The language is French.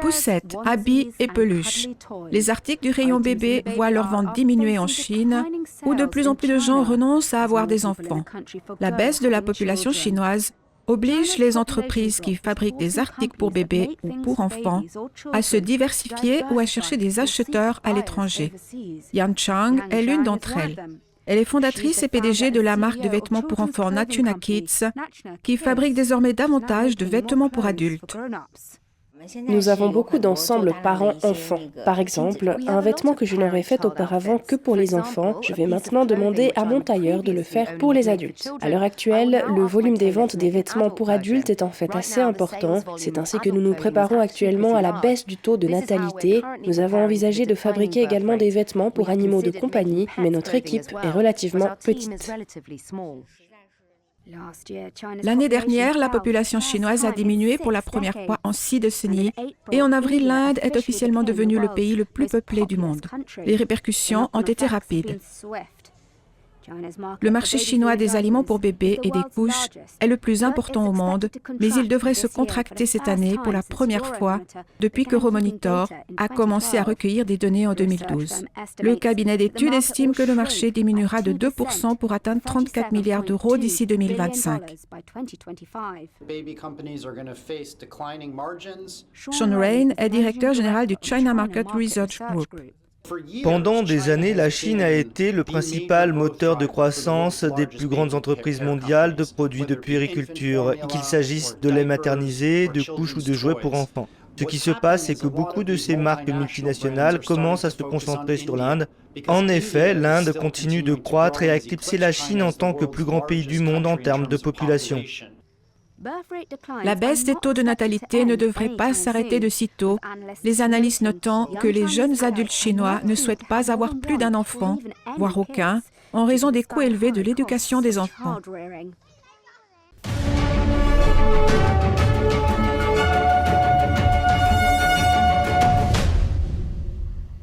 Poussettes, habits et peluches. Les articles du rayon bébé voient leur vente diminuer en Chine, où de plus en plus de gens renoncent à avoir des enfants. La baisse de la population chinoise oblige les entreprises qui fabriquent des articles pour bébés ou pour enfants à se diversifier ou à chercher des acheteurs à l'étranger. Yan Chang est l'une d'entre elles. Elle est fondatrice et PDG de la marque de vêtements pour enfants Natuna Kids, qui fabrique désormais davantage de vêtements pour adultes. Nous avons beaucoup d'ensembles parents-enfants. Par exemple, un vêtement que je n'aurais fait auparavant que pour les enfants, je vais maintenant demander à mon tailleur de le faire pour les adultes. À l'heure actuelle, le volume des ventes des vêtements pour adultes est en fait assez important. C'est ainsi que nous nous préparons actuellement à la baisse du taux de natalité. Nous avons envisagé de fabriquer également des vêtements pour animaux de compagnie, mais notre équipe est relativement petite. L'année dernière, la population chinoise a diminué pour la première fois en 6 décennies et en avril, l'Inde est officiellement devenue le pays le plus peuplé du monde. Les répercussions ont été rapides. Le marché chinois des aliments pour bébés et des couches est le plus important au monde, mais il devrait se contracter cette année pour la première fois depuis que Euromonitor a commencé à recueillir des données en 2012. Le cabinet d'études estime que le marché diminuera de 2% pour atteindre 34 milliards d'euros d'ici 2025. Sean Rain est directeur général du China Market Research Group. Pendant des années, la Chine a été le principal moteur de croissance des plus grandes entreprises mondiales de produits de puériculture, qu'il s'agisse de lait maternisé, de couches ou de jouets pour enfants. Ce qui se passe, c'est que beaucoup de ces marques multinationales commencent à se concentrer sur l'Inde. En effet, l'Inde continue de croître et à éclipser la Chine en tant que plus grand pays du monde en termes de population. La baisse des taux de natalité ne devrait pas s'arrêter de sitôt, les analystes notant que les jeunes adultes chinois ne souhaitent pas avoir plus d'un enfant, voire aucun, en raison des coûts élevés de l'éducation des enfants.